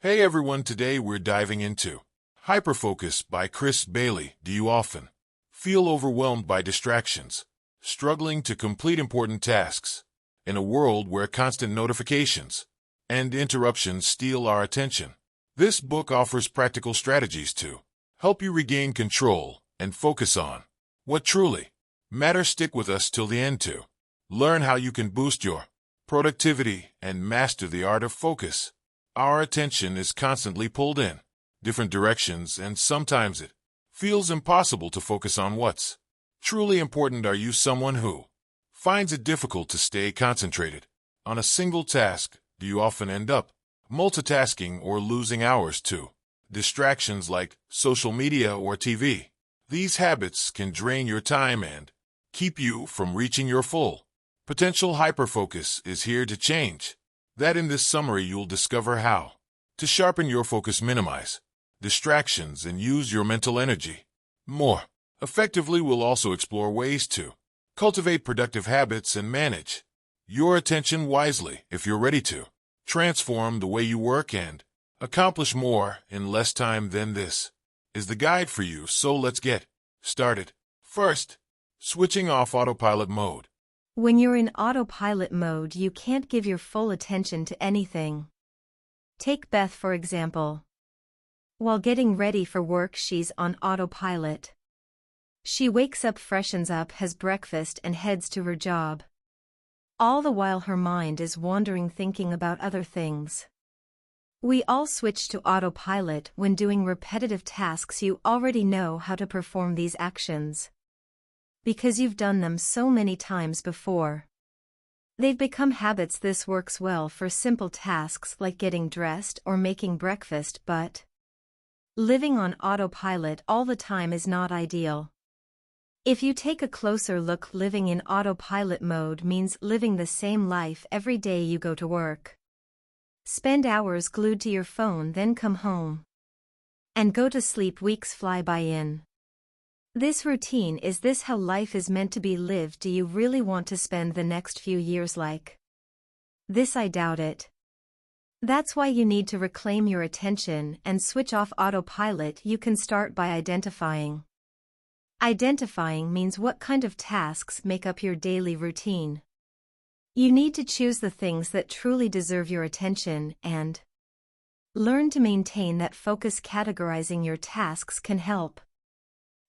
Hey everyone, today we're diving into Hyperfocus by Chris Bailey. Do you often feel overwhelmed by distractions, struggling to complete important tasks, in a world where constant notifications and interruptions steal our attention? This book offers practical strategies to help you regain control and focus on what truly matters. Stick with us till the end to learn how you can boost your productivity and master the art of focus. Our attention is constantly pulled in different directions, and sometimes it feels impossible to focus on what's truly important. Are you someone who finds it difficult to stay concentrated on a single task? Do you often end up multitasking or losing hours to distractions like social media or TV? These habits can drain your time and keep you from reaching your full potential. Hyperfocus is here to change that. In this summary, you'll discover how to sharpen your focus, minimize distractions, and use your mental energy more effectively. We'll also explore ways to cultivate productive habits and manage your attention wisely. If you're ready to transform the way you work and accomplish more in less time, then this is the guide for you. So let's get started. First, switching off autopilot mode. When you're in autopilot mode, you can't give your full attention to anything. Take Beth, for example. While getting ready for work, she's on autopilot. She wakes up, freshens up, has breakfast, and heads to her job. All the while her mind is wandering, thinking about other things. We all switch to autopilot when doing repetitive tasks. You already know how to perform these actions because you've done them so many times before. They've become habits. This works well for simple tasks like getting dressed or making breakfast, but living on autopilot all the time is not ideal. If you take a closer look, living in autopilot mode means living the same life every day you go to work. Spend hours glued to your phone, then come home and go to sleep. Weeks fly by in this routine. Is this how life is meant to be lived? Do you really want to spend the next few years like this? I doubt it. That's why you need to reclaim your attention and switch off autopilot. You can start by identifying. Identifying means what kind of tasks make up your daily routine. You need to choose the things that truly deserve your attention and learn to maintain that focus. Categorizing your tasks can help.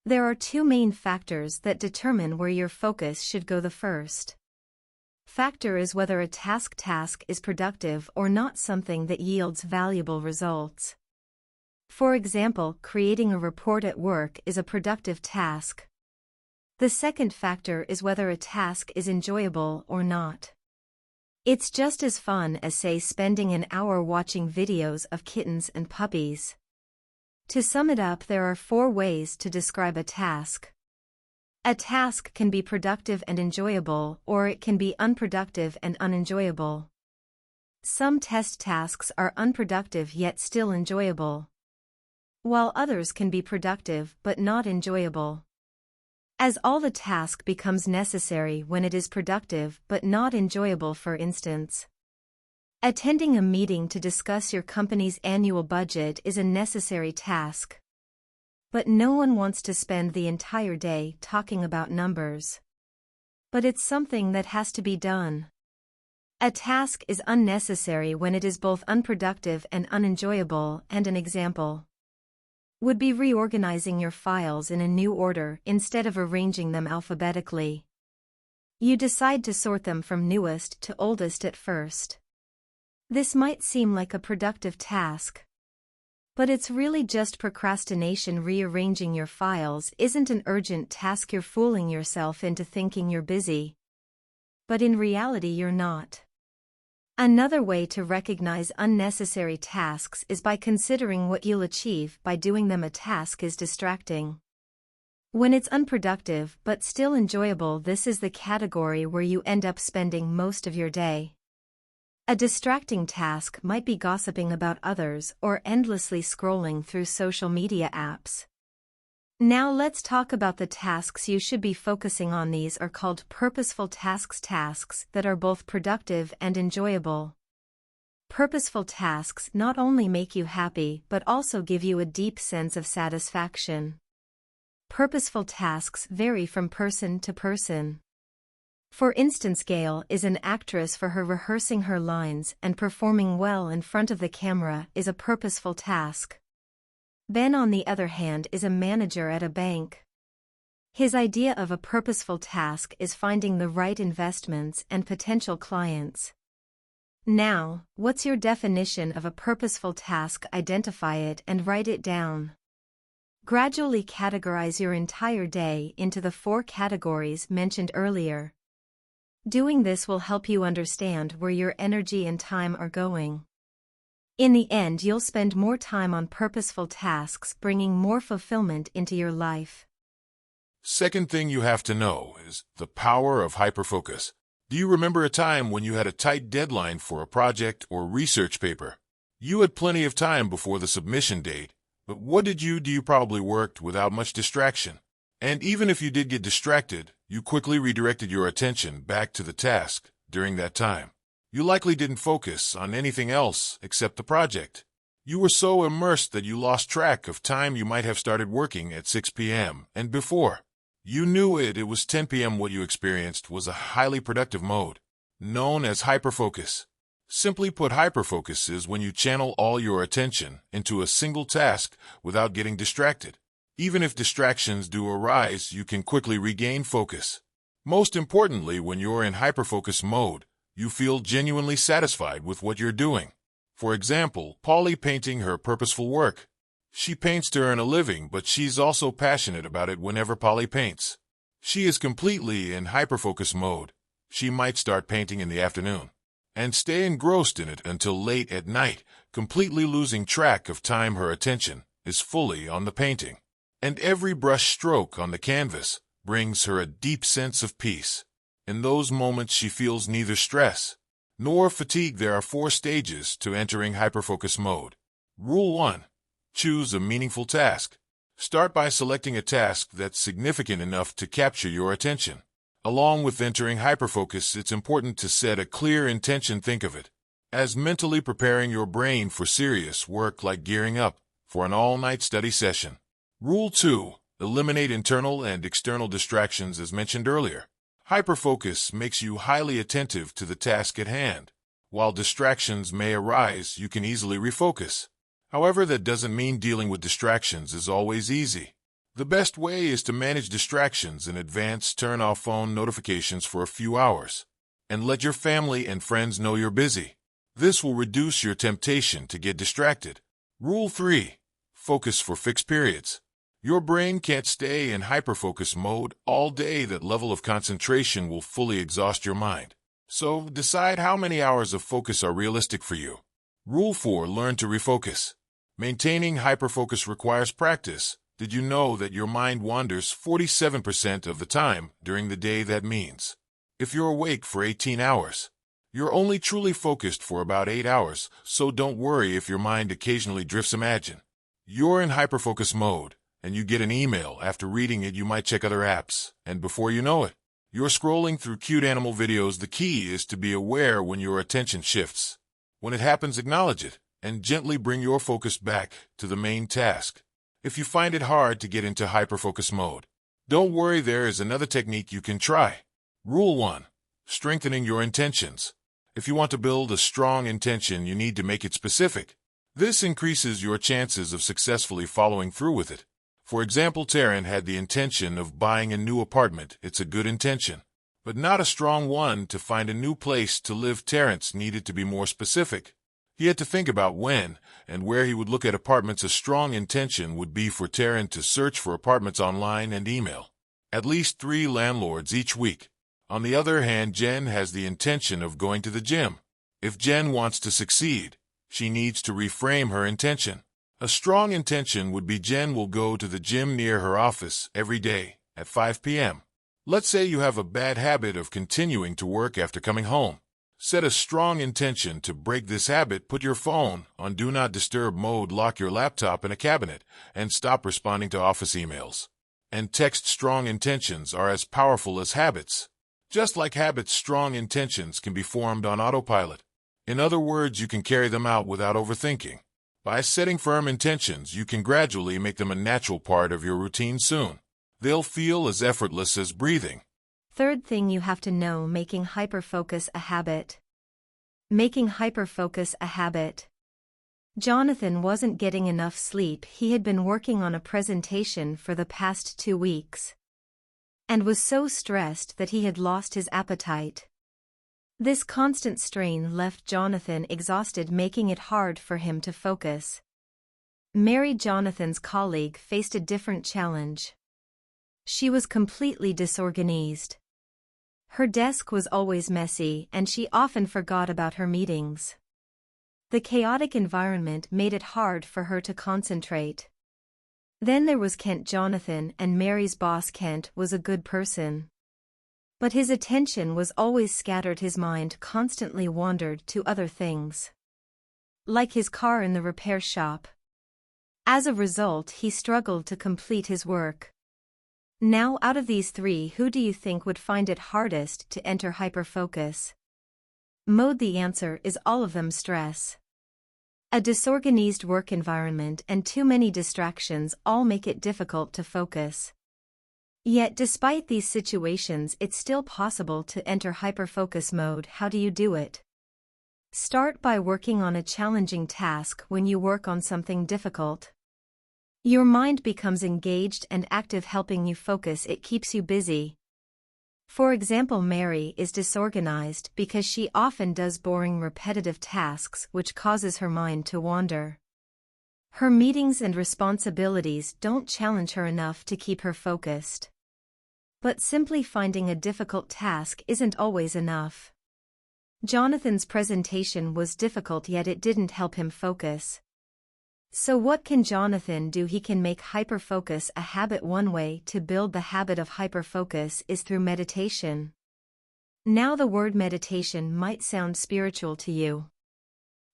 There are two main factors that determine where your focus should go. The first factor is whether a task is productive or not, something that yields valuable results. For example, creating a report at work is a productive task. The second factor is whether a task is enjoyable or not. It's just as fun as, say, spending an hour watching videos of kittens and puppies. To sum it up, there are 4 ways to describe a task. A task can be productive and enjoyable, or it can be unproductive and unenjoyable. Some test tasks are unproductive yet still enjoyable, while others can be productive but not enjoyable. As all the task becomes necessary when it is productive but not enjoyable. For instance, attending a meeting to discuss your company's annual budget is a necessary task, but no one wants to spend the entire day talking about numbers. But it's something that has to be done. A task is unnecessary when it is both unproductive and unenjoyable, and an example would be reorganizing your files in a new order instead of arranging them alphabetically. You decide to sort them from newest to oldest at first. This might seem like a productive task, but it's really just procrastination. Rearranging your files isn't an urgent task. You're fooling yourself into thinking you're busy, but in reality you're not. Another way to recognize unnecessary tasks is by considering what you'll achieve by doing them. A task is distracting when it's unproductive but still enjoyable. This is the category where you end up spending most of your day. A distracting task might be gossiping about others or endlessly scrolling through social media apps. Now let's talk about the tasks you should be focusing on. These are called purposeful tasks, tasks that are both productive and enjoyable. Purposeful tasks not only make you happy but also give you a deep sense of satisfaction. Purposeful tasks vary from person to person. For instance, Gail is an actress, for her rehearsing her lines and performing well in front of the camera is a purposeful task. Ben, on the other hand, is a manager at a bank. His idea of a purposeful task is finding the right investments and potential clients. Now, what's your definition of a purposeful task? Identify it and write it down. Gradually categorize your entire day into the 4 categories mentioned earlier. Doing this will help you understand where your energy and time are going. In the end, you'll spend more time on purposeful tasks, bringing more fulfillment into your life. Second thing you have to know is the power of hyperfocus. Do you remember a time when you had a tight deadline for a project or research paper? You had plenty of time before the submission date, but what did you do? You probably worked without much distraction. And even if you did get distracted, you quickly redirected your attention back to the task during that time. You likely didn't focus on anything else except the project. You were so immersed that you lost track of time. You might have started working at 6 p.m. and before you knew it was 10 p.m. What you experienced was a highly productive mode, known as hyperfocus. Simply put, hyperfocus is when you channel all your attention into a single task without getting distracted. Even if distractions do arise, you can quickly regain focus. Most importantly, when you're in hyperfocus mode, you feel genuinely satisfied with what you're doing. For example, Polly painting her purposeful work. She paints to earn a living, but she's also passionate about it. Whenever Polly paints, she is completely in hyperfocus mode. She might start painting in the afternoon and stay engrossed in it until late at night, completely losing track of time. Her attention is fully on the painting, and every brush stroke on the canvas brings her a deep sense of peace. In those moments, she feels neither stress nor fatigue. There are 4 stages to entering hyperfocus mode. Rule 1. Choose a meaningful task. Start by selecting a task that's significant enough to capture your attention. Along with entering hyperfocus, it's important to set a clear intention. Think of it as mentally preparing your brain for serious work, like gearing up for an all-night study session. Rule 2. Eliminate internal and external distractions. As mentioned earlier, hyperfocus makes you highly attentive to the task at hand. While distractions may arise, you can easily refocus. However, that doesn't mean dealing with distractions is always easy. The best way is to manage distractions in advance. Turn off phone notifications for a few hours and let your family and friends know you're busy. This will reduce your temptation to get distracted. Rule 3. Focus for fixed periods. Your brain can't stay in hyperfocus mode all day. That level of concentration will fully exhaust your mind. So decide how many hours of focus are realistic for you. Rule 4. Learn to refocus. Maintaining hyperfocus requires practice. Did you know that your mind wanders 47% of the time during the day? That means if you're awake for 18 hours, you're only truly focused for about 8 hours, so don't worry if your mind occasionally drifts. Imagine you're in hyperfocus mode and you get an email. After reading it, you might check other apps, and before you know it, you're scrolling through cute animal videos. The key is to be aware when your attention shifts. When it happens, acknowledge it and gently bring your focus back to the main task. If you find it hard to get into hyperfocus mode, don't worry, there is another technique you can try. Rule 1. Strengthening your intentions. If you want to build a strong intention, you need to make it specific. This increases your chances of successfully following through with it. For example, Taryn had the intention of buying a new apartment. It's a good intention, but not a strong one. To find a new place to live, Terrence needed to be more specific. He had to think about when and where he would look at apartments. A strong intention would be for Taryn to search for apartments online and email at least 3 landlords each week. On the other hand, Jen has the intention of going to the gym. If Jen wants to succeed, she needs to reframe her intention. A strong intention would be Jen will go to the gym near her office every day at 5 p.m. Let's say you have a bad habit of continuing to work after coming home. Set a strong intention to break this habit. Put your phone on Do Not Disturb mode, lock your laptop in a cabinet, and stop responding to office emails and text. Strong intentions are as powerful as habits. Just like habits, strong intentions can be formed on autopilot. In other words, you can carry them out without overthinking. By setting firm intentions, you can gradually make them a natural part of your routine soon. They'll feel as effortless as breathing. Third thing you have to know: making hyperfocus a habit. Making hyperfocus a habit. Jonathan wasn't getting enough sleep. He had been working on a presentation for the past 2 weeks and was so stressed that he had lost his appetite. This constant strain left Jonathan exhausted, making it hard for him to focus. Mary, Jonathan's colleague, faced a different challenge. She was completely disorganized. Her desk was always messy, and she often forgot about her meetings. The chaotic environment made it hard for her to concentrate. Then there was Kent. Jonathan and Mary's boss. Kent was a good person, but his attention was always scattered. His mind constantly wandered to other things, like his car in the repair shop. As a result, he struggled to complete his work. Now, out of these three, who do you think would find it hardest to enter hyperfocus mode? The answer is all of them. Stress, a disorganized work environment, and too many distractions all make it difficult to focus. Yet, despite these situations, it's still possible to enter hyperfocus mode. How do you do it? Start by working on a challenging task. When you work on something difficult, your mind becomes engaged and active, helping you focus. It keeps you busy. For example, Mary is disorganized because she often does boring, repetitive tasks, which causes her mind to wander. Her meetings and responsibilities don't challenge her enough to keep her focused. But simply finding a difficult task isn't always enough. Jonathan's presentation was difficult, yet it didn't help him focus. So what can Jonathan do? He can make hyperfocus a habit. One way to build the habit of hyperfocus is through meditation. Now, the word meditation might sound spiritual to you.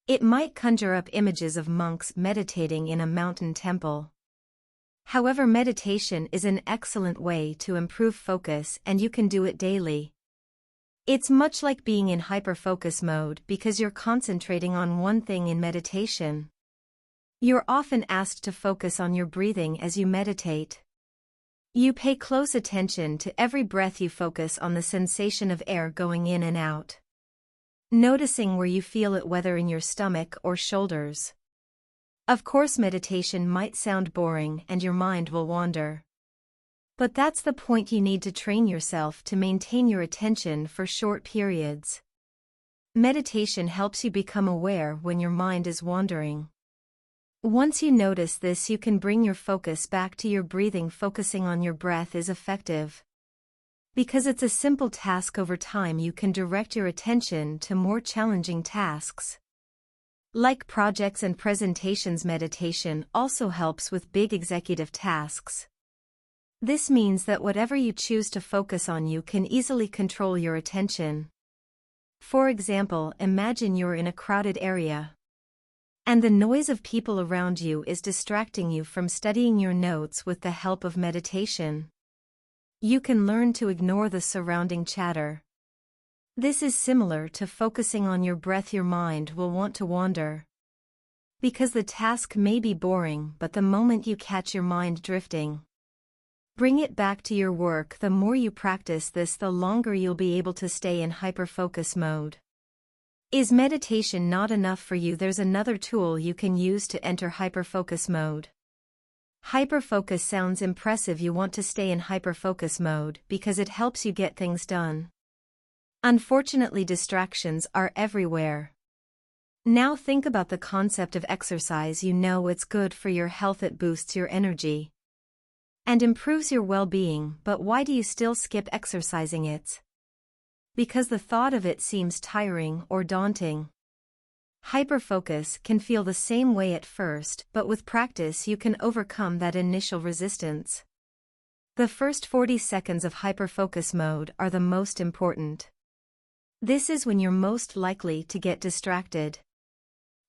It might conjure up images of monks meditating in a mountain temple. However, meditation is an excellent way to improve focus, and you can do it daily. It's much like being in hyperfocus mode because you're concentrating on one thing in meditation. You're often asked to focus on your breathing as you meditate. You pay close attention to every breath. You focus on the sensation of air going in and out, noticing where you feel it, whether in your stomach or shoulders. Of course, meditation might sound boring and your mind will wander. But that's the point. You need to train yourself to maintain your attention for short periods. Meditation helps you become aware when your mind is wandering. Once you notice this, you can bring your focus back to your breathing. Focusing on your breath is effective because it's a simple task. Over time, you can direct your attention to more challenging tasks, like projects and presentations. Meditation also helps with big executive tasks. This means that whatever you choose to focus on, you can easily control your attention. For example, imagine you're in a crowded area, and the noise of people around you is distracting you from studying your notes. With the help of meditation, you can learn to ignore the surrounding chatter. This is similar to focusing on your breath. Your mind will want to wander because the task may be boring, but the moment you catch your mind drifting, bring it back to your work. The more you practice this, the longer you'll be able to stay in hyperfocus mode. Is meditation not enough for you? There's another tool you can use to enter hyperfocus mode. Hyperfocus sounds impressive. You want to stay in hyperfocus mode because it helps you get things done. Unfortunately, distractions are everywhere. Now think about the concept of exercise. You know it's good for your health. It boosts your energy and improves your well-being, but why do you still skip exercising? It's because the thought of it seems tiring or daunting. Hyperfocus can feel the same way at first, but with practice you can overcome that initial resistance. The first 40 seconds of hyperfocus mode are the most important. This is when you're most likely to get distracted.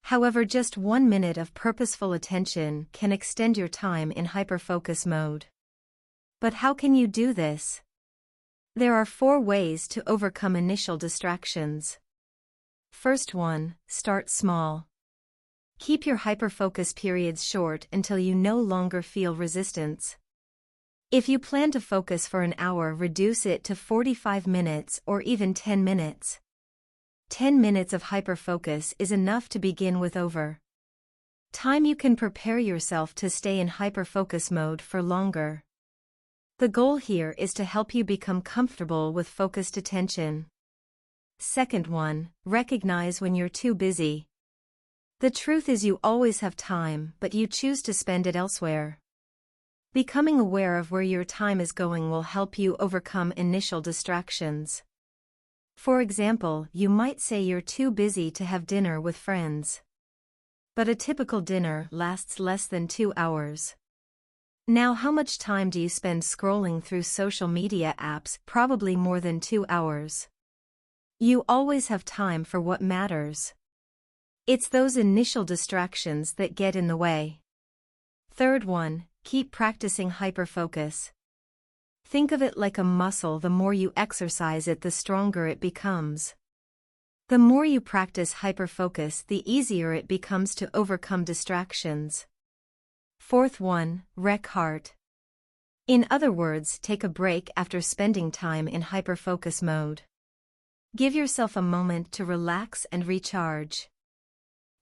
However, just 1 minute of purposeful attention can extend your time in hyperfocus mode. But how can you do this? There are 4 ways to overcome initial distractions. First one, start small. Keep your hyperfocus periods short until you no longer feel resistance. If you plan to focus for an hour, reduce it to 45 minutes or even 10 minutes. 10 minutes of hyperfocus is enough to begin with. Over time you can prepare yourself to stay in hyperfocus mode for longer. The goal here is to help you become comfortable with focused attention. Second one, recognize when you're too busy. The truth is you always have time, but you choose to spend it elsewhere. Becoming aware of where your time is going will help you overcome initial distractions. For example, you might say you're too busy to have dinner with friends. But a typical dinner lasts less than 2 hours. Now, how much time do you spend scrolling through social media apps? Probably more than 2 hours. You always have time for what matters. It's those initial distractions that get in the way. Third one, keep practicing hyperfocus. Think of it like a muscle. The more you exercise it, the stronger it becomes. The more you practice hyperfocus, the easier it becomes to overcome distractions. Fourth one, wreck heart. In other words, take a break after spending time in hyperfocus mode. Give yourself a moment to relax and recharge.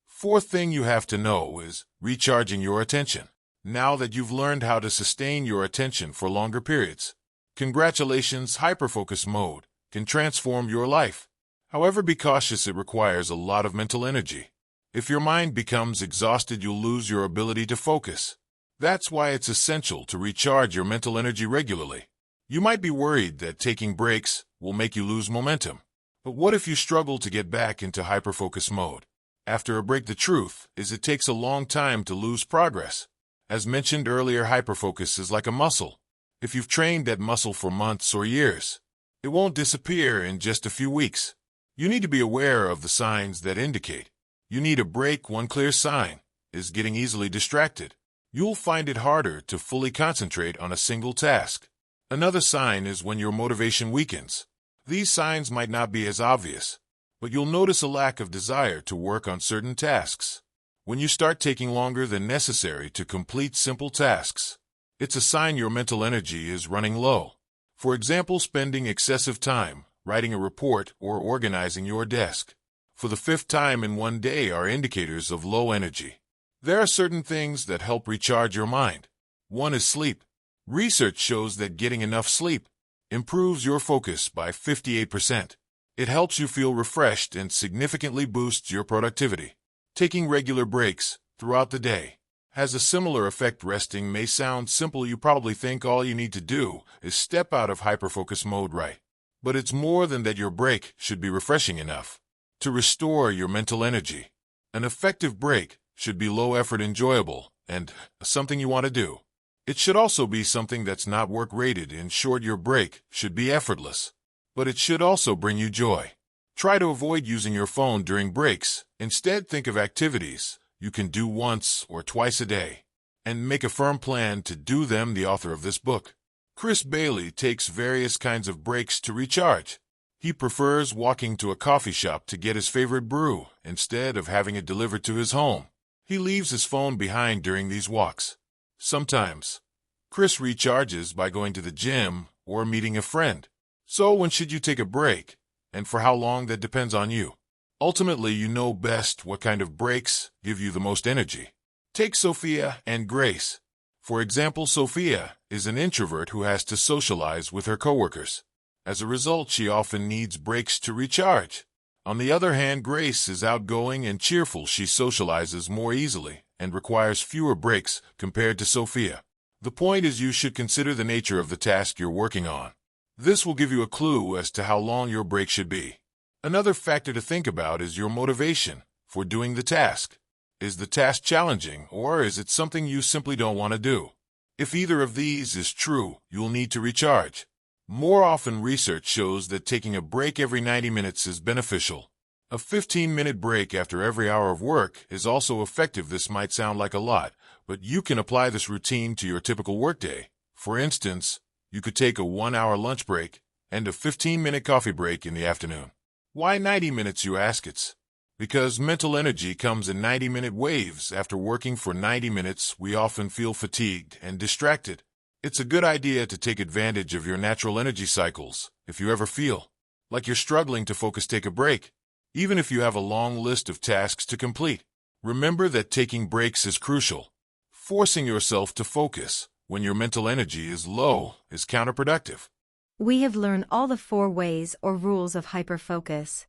Fourth thing you have to know is recharging your attention. Now that you've learned how to sustain your attention for longer periods, congratulations, hyperfocus mode can transform your life. However, be cautious, it requires a lot of mental energy. If your mind becomes exhausted, you'll lose your ability to focus. That's why it's essential to recharge your mental energy regularly. You might be worried that taking breaks will make you lose momentum. But what if you struggle to get back into hyperfocus mode? After a break, the truth is it takes a long time to lose progress. As mentioned earlier, hyperfocus is like a muscle. If you've trained that muscle for months or years, it won't disappear in just a few weeks. You need to be aware of the signs that indicate you need a break. One clear sign is getting easily distracted. You'll find it harder to fully concentrate on a single task. Another sign is when your motivation weakens. These signs might not be as obvious, but you'll notice a lack of desire to work on certain tasks. When you start taking longer than necessary to complete simple tasks, it's a sign your mental energy is running low. For example, spending excessive time writing a report or organizing your desk for the 5th time in one day are indicators of low energy. There are certain things that help recharge your mind. One is sleep. Research shows that getting enough sleep improves your focus by 58%. It helps you feel refreshed and significantly boosts your productivity. Taking regular breaks throughout the day has a similar effect. Resting may sound simple. You probably think all you need to do is step out of hyperfocus mode, right? But it's more than that. Your break should be refreshing enough to restore your mental energy. An effective break should be low effort, enjoyable, and something you want to do. It should also be something that's not work-rated. In short, your break should be effortless, but it should also bring you joy. Try to avoid using your phone during breaks. Instead, think of activities you can do once or twice a day, and make a firm plan to do them. The author of this book, Chris Bailey, takes various kinds of breaks to recharge. He prefers walking to a coffee shop to get his favorite brew instead of having it delivered to his home. He leaves his phone behind during these walks. Sometimes, Chris recharges by going to the gym or meeting a friend. So when should you take a break, and for how long? That depends on you. Ultimately, you know best what kind of breaks give you the most energy. Take Sophia and Grace. For example, Sophia is an introvert who has to socialize with her coworkers. As a result, she often needs breaks to recharge. On the other hand, Grace is outgoing and cheerful. She socializes more easily and requires fewer breaks compared to Sophia. The point is, you should consider the nature of the task you're working on. This will give you a clue as to how long your break should be. Another factor to think about is your motivation for doing the task. Is the task challenging, or is it something you simply don't want to do? If either of these is true, you'll need to recharge. More often, research shows that taking a break every 90 minutes is beneficial. A 15-minute break after every hour of work is also effective. This might sound like a lot, but you can apply this routine to your typical workday. For instance, you could take a 1-hour lunch break and a 15-minute coffee break in the afternoon. Why 90 minutes, you ask? It's because mental energy comes in 90-minute waves. After working for 90 minutes, we often feel fatigued and distracted. It's a good idea to take advantage of your natural energy cycles. If you ever feel like you're struggling to focus, take a break. Even if you have a long list of tasks to complete, remember that taking breaks is crucial. Forcing yourself to focus when your mental energy is low is counterproductive. We have learned all the 4 ways or rules of hyperfocus.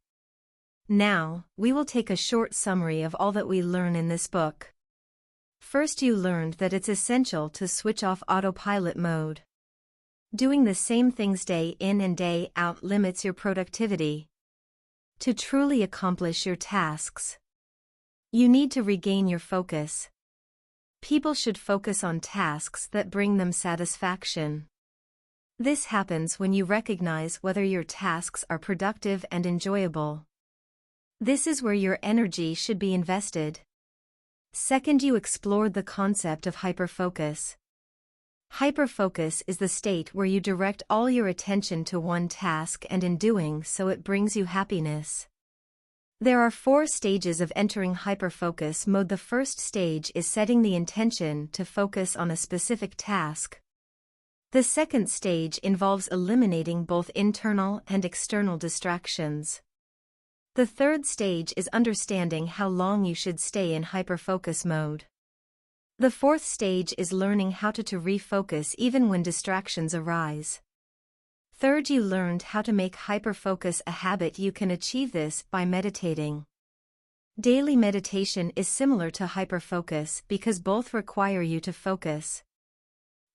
Now, we will take a short summary of all that we learn in this book. First, you learned that it's essential to switch off autopilot mode. Doing the same things day in and day out limits your productivity. To truly accomplish your tasks, you need to regain your focus. People should focus on tasks that bring them satisfaction. This happens when you recognize whether your tasks are productive and enjoyable. This is where your energy should be invested. Second, you explored the concept of hyperfocus. Hyperfocus is the state where you direct all your attention to one task, and in doing so it brings you happiness. There are 4 stages of entering hyperfocus mode. The first stage is setting the intention to focus on a specific task. The second stage involves eliminating both internal and external distractions. The third stage is understanding how long you should stay in hyperfocus mode. The fourth stage is learning how to refocus even when distractions arise. Third, you learned how to make hyperfocus a habit. You can achieve this by meditating. Daily meditation is similar to hyperfocus because both require you to focus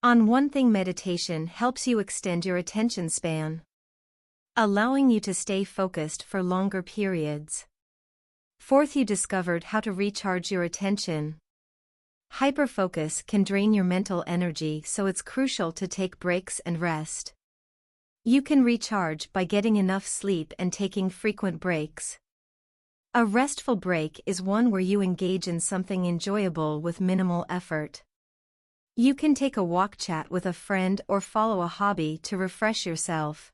on one thing. Meditation helps you extend your attention span, allowing you to stay focused for longer periods. Fourth, you discovered how to recharge your attention. Hyperfocus can drain your mental energy, so it's crucial to take breaks and rest. You can recharge by getting enough sleep and taking frequent breaks. A restful break is one where you engage in something enjoyable with minimal effort. You can take a walk, chat with a friend, or follow a hobby to refresh yourself.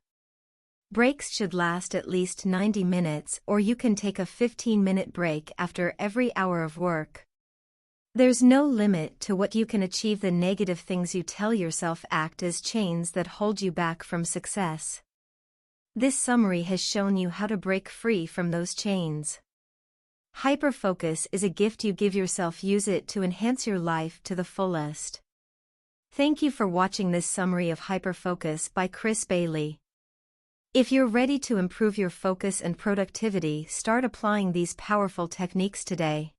Breaks should last at least 90 minutes, or you can take a 15-minute break after every hour of work. There's no limit to what you can achieve. The negative things you tell yourself act as chains that hold you back from success. This summary has shown you how to break free from those chains. Hyperfocus is a gift you give yourself. Use it to enhance your life to the fullest. Thank you for watching this summary of Hyperfocus by Chris Bailey. If you're ready to improve your focus and productivity, start applying these powerful techniques today.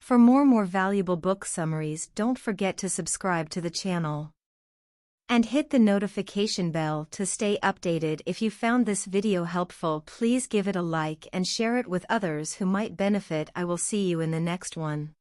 For more valuable book summaries, don't forget to subscribe to the channel and hit the notification bell to stay updated. If you found this video helpful, please give it a like and share it with others who might benefit. I will see you in the next one.